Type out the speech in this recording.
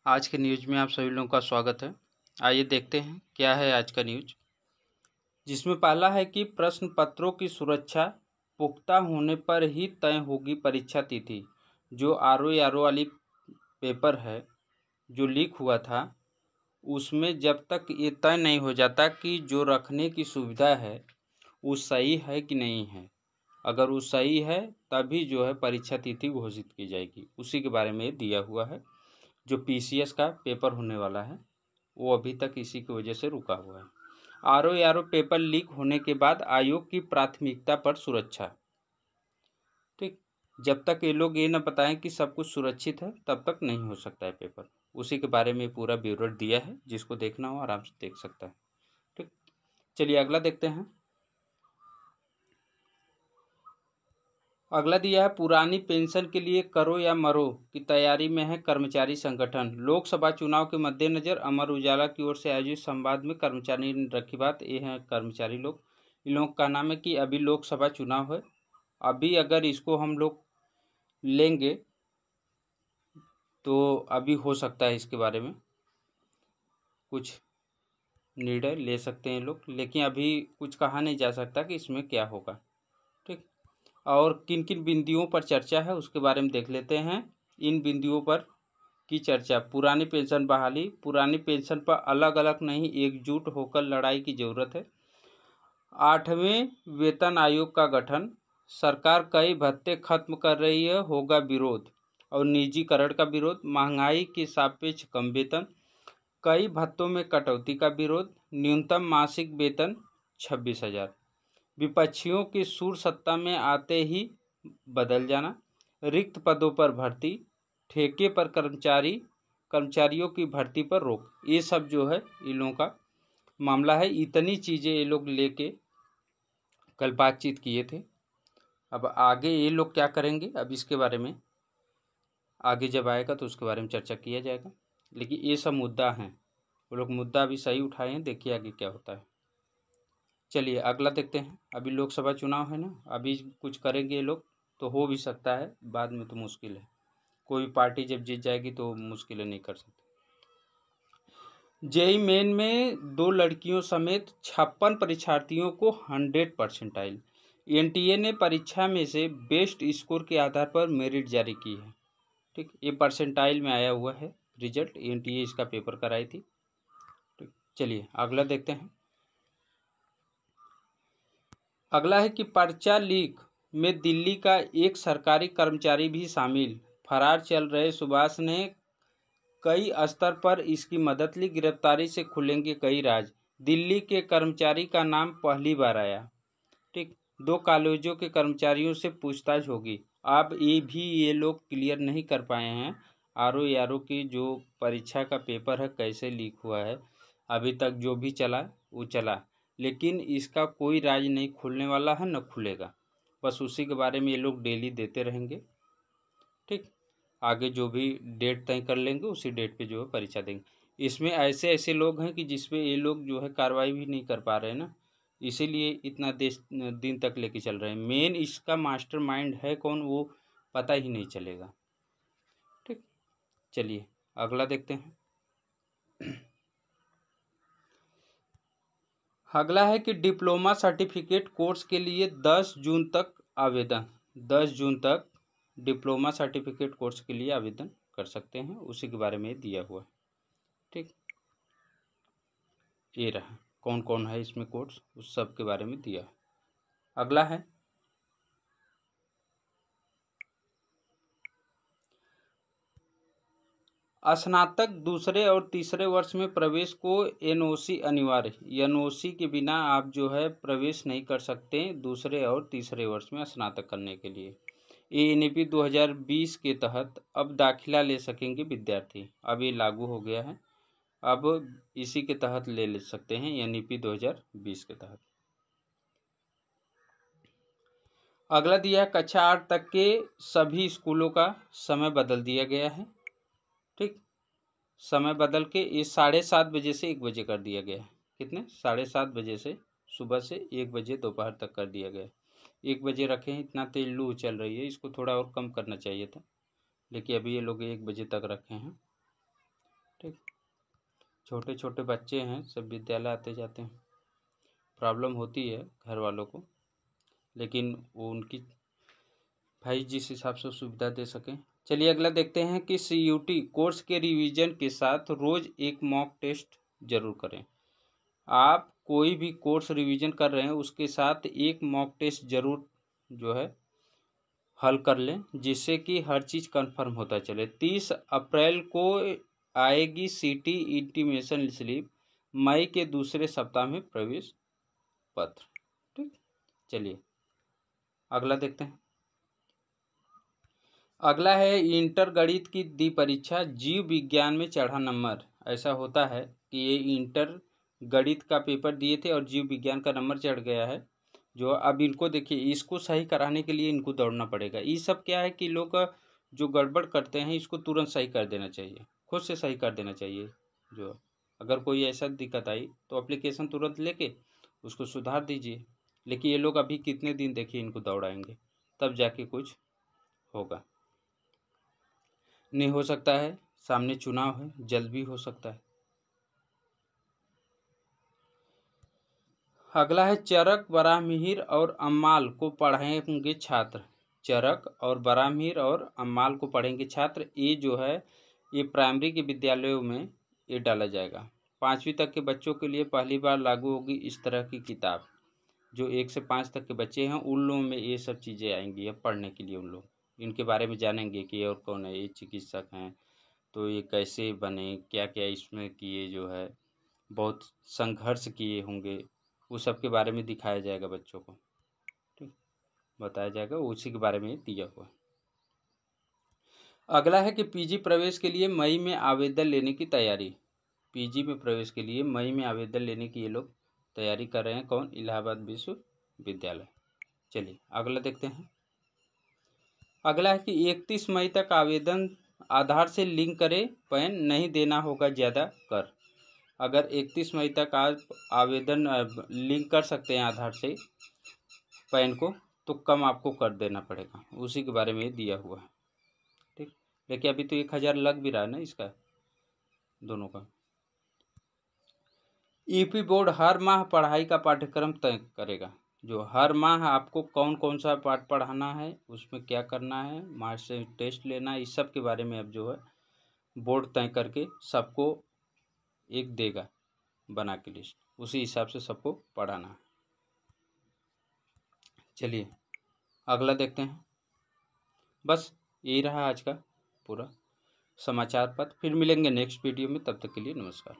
आज के न्यूज़ में आप सभी लोगों का स्वागत है। आइए देखते हैं क्या है आज का न्यूज़, जिसमें पहला है कि प्रश्न पत्रों की सुरक्षा पुख्ता होने पर ही तय होगी परीक्षा तिथि। जो आरओ वाली पेपर है जो लीक हुआ था, उसमें जब तक ये तय नहीं हो जाता कि जो रखने की सुविधा है वो सही है कि नहीं है, अगर वो सही है तभी जो है परीक्षा तिथि घोषित की जाएगी। उसी के बारे में दिया हुआ है। जो पीसीएस का पेपर होने वाला है वो अभी तक इसी की वजह से रुका हुआ है। आरओ पेपर लीक होने के बाद आयोग की प्राथमिकता पर सुरक्षा। ठीक, जब तक ये लोग ये न बताएं कि सब कुछ सुरक्षित है तब तक नहीं हो सकता है पेपर। उसी के बारे में पूरा ब्यौरा दिया है, जिसको देखना हो आराम से देख सकता है। ठीक, चलिए अगला देखते हैं। अगला दिया है पुरानी पेंशन के लिए करो या मरो की तैयारी में है कर्मचारी संगठन। लोकसभा चुनाव के मद्देनजर अमर उजाला की ओर से आयोजित संवाद में कर्मचारी ने रखी बात। ये है कर्मचारी लोग, इन लोगों का नाम है कि अभी लोकसभा चुनाव है, अभी अगर इसको हम लोग लेंगे तो अभी हो सकता है इसके बारे में कुछ निर्णय ले सकते हैं लोग, लेकिन अभी कुछ कहा नहीं जा सकता कि इसमें क्या होगा। ठीक, और किन किन बिंदुओं पर चर्चा है उसके बारे में देख लेते हैं। इन बिंदुओं पर की चर्चा: पुरानी पेंशन बहाली, पुरानी पेंशन पर अलग अलग नहीं एकजुट होकर लड़ाई की जरूरत है। 8वें वेतन आयोग का गठन, सरकार कई भत्ते खत्म कर रही है, होगा विरोध। और निजीकरण का विरोध, महंगाई के सापेक्ष कम वेतन, कई भत्तों में कटौती का विरोध, न्यूनतम मासिक वेतन 26,000। विपक्षियों के सुर सत्ता में आते ही बदल जाना, रिक्त पदों पर भर्ती, ठेके पर कर्मचारियों की भर्ती पर रोक। ये सब जो है इन लोगों का मामला है। इतनी चीज़ें ये लोग लेके कल बातचीत किए थे। अब आगे ये लोग क्या करेंगे, अब इसके बारे में आगे जब आएगा तो उसके बारे में चर्चा किया जाएगा। लेकिन ये सब मुद्दा हैं, वो लोग मुद्दा अभी सही उठाए हैं, देखिए आगे क्या होता है। चलिए अगला देखते हैं। अभी लोकसभा चुनाव है ना, अभी कुछ करेंगे ये लोग तो हो भी सकता है, बाद में तो मुश्किल है। कोई पार्टी जब जीत जाएगी तो मुश्किल नहीं कर सकते। जेईई मेन में 2 लड़कियों समेत 56 परीक्षार्थियों को 100% एनटीए ने परीक्षा में से बेस्ट स्कोर के आधार पर मेरिट जारी की है। ठीक, ये परसेंटाइल में आया हुआ है रिजल्ट, एनटीए इसका पेपर कराई थी। ठीक, चलिए अगला देखते हैं। अगला है कि पर्चा लीक में दिल्ली का एक सरकारी कर्मचारी भी शामिल, फरार चल रहे सुभाष ने कई स्तर पर इसकी मदद ली, गिरफ्तारी से खुलेंगे कई राज। दिल्ली के कर्मचारी का नाम पहली बार आया। ठीक, 2 कॉलेजों के कर्मचारियों से पूछताछ होगी। अब ये लोग क्लियर नहीं कर पाए हैं आरओ की जो परीक्षा का पेपर है कैसे लीक हुआ है। अभी तक जो भी चला वो चला, लेकिन इसका कोई राज नहीं खुलने वाला है, न खुलेगा। बस उसी के बारे में ये लोग डेली देते रहेंगे। ठीक, आगे जो भी डेट तय कर लेंगे उसी डेट पे जो है परीक्षा देंगे। इसमें ऐसे ऐसे लोग हैं कि जिसपे ये लोग जो है कार्रवाई भी नहीं कर पा रहे हैं ना, इसीलिए इतना दिन तक लेके चल रहे हैं। मेन इसका मास्टरमाइंड है कौन वो पता ही नहीं चलेगा। ठीक, चलिए अगला देखते हैं। अगला है कि डिप्लोमा सर्टिफिकेट कोर्स के लिए 10 जून तक आवेदन। 10 जून तक डिप्लोमा सर्टिफिकेट कोर्स के लिए आवेदन कर सकते हैं, उसी के बारे में दिया हुआ है। ठीक, ये रहा कौन कौन है इसमें कोर्स, उस सब के बारे में दिया है। अगला है स्नातक दूसरे और तीसरे वर्ष में प्रवेश को एनओसी अनिवार्य। एनओसी के बिना आप जो है प्रवेश नहीं कर सकते दूसरे और तीसरे वर्ष में स्नातक करने के लिए। एएनईपी 2020 के तहत अब दाखिला ले सकेंगे विद्यार्थी, अब ये लागू हो गया है। अब इसी के तहत ले सकते हैं एनईपी 2020 के तहत। अगला दिया है कक्षा 8 तक के सभी स्कूलों का समय बदल दिया गया है। ठीक, समय बदल के ये 7:30 बजे से 1 बजे कर दिया गया है। कितने? 7:30 बजे से सुबह से 1 बजे दोपहर तक कर दिया गया है। 1 बजे रखे हैं, इतना तेज लू चल रही है, इसको थोड़ा और कम करना चाहिए था, लेकिन अभी ये लोग 1 बजे तक रखे हैं। ठीक, छोटे छोटे बच्चे हैं, सब विद्यालय आते जाते हैं, प्रॉब्लम होती है घर वालों को, लेकिन वो उनकी भाई जिस हिसाब से सुविधा दे सकें। चलिए अगला देखते हैं कि CUT कोर्स के रिवीजन के साथ रोज़ एक मॉक टेस्ट जरूर करें। आप कोई भी कोर्स रिवीजन कर रहे हैं उसके साथ एक मॉक टेस्ट जरूर जो है हल कर लें, जिससे कि हर चीज़ कंफर्म होता चले। 30 अप्रैल को आएगी CT इंटीमेशन स्लिप, मई के दूसरे सप्ताह में प्रवेश पत्र। ठीक, चलिए अगला देखते हैं। अगला है इंटर गणित की दी परीक्षा, जीव विज्ञान में चढ़ा नंबर। ऐसा होता है कि ये इंटर गणित का पेपर दिए थे और जीव विज्ञान का नंबर चढ़ गया है। जो अब इनको देखिए, इसको सही कराने के लिए इनको दौड़ना पड़ेगा। ये सब क्या है कि लोग जो गड़बड़ करते हैं इसको तुरंत सही कर देना चाहिए, खुद से सही कर देना चाहिए। जो अगर कोई ऐसा दिक्कत आई तो एप्लीकेशन तुरंत लेके उसको सुधार दीजिए। लेकिन ये लोग अभी कितने दिन देखिए इनको दौड़ाएंगे, तब जाके कुछ होगा। नहीं हो सकता है, सामने चुनाव है, जल्द भी हो सकता है। अगला है चरक, बराहमिहिर और अम्माल को पढ़ाएंगे छात्र। चरक और बराहमिहिर और अम्माल को पढ़ेंगे छात्र। ये जो है ये प्राइमरी के विद्यालयों में ये डाला जाएगा। 5वीं तक के बच्चों के लिए पहली बार लागू होगी इस तरह की किताब। जो 1 से 5 तक के बच्चे हैं उन लोगों में ये सब चीज़ें आएंगी अब पढ़ने के लिए। उन लोग इनके बारे में जानेंगे कि और कौन है, ये चिकित्सक हैं तो ये कैसे बने, क्या क्या इसमें किए, जो है बहुत संघर्ष किए होंगे, वो सब के बारे में दिखाया जाएगा बच्चों को। ठीक, बताया जाएगा, उसी के बारे में दिया हुआ। अगला है कि PG प्रवेश के लिए मई में आवेदन लेने की तैयारी। PG में प्रवेश के लिए मई में आवेदन लेने की ये लोग तैयारी कर रहे हैं। कौन? इलाहाबाद विश्वविद्यालय। चलिए अगला देखते हैं। अगला है कि 31 मई तक आवेदन आधार से लिंक करें, पैन नहीं देना होगा ज़्यादा कर। अगर 31 मई तक आप आवेदन लिंक कर सकते हैं आधार से पैन को, तो कम आपको कर देना पड़ेगा, उसी के बारे में दिया हुआ है। ठीक, लेकिन अभी तो 1000 लग भी रहा है ना इसका, दोनों का। EP बोर्ड हर माह पढ़ाई का पाठ्यक्रम तय करेगा। जो हर माह आपको कौन कौन सा पाठ पढ़ाना है, उसमें क्या करना है, मार्च से टेस्ट लेना है, इस सब के बारे में अब जो है बोर्ड तय करके सबको एक देगा बना के लिस्ट, उसी हिसाब से सबको पढ़ाना है। चलिए अगला देखते हैं। बस यही रहा आज का पूरा समाचार पत्र। फिर मिलेंगे नेक्स्ट वीडियो में, तब तक के लिए नमस्कार।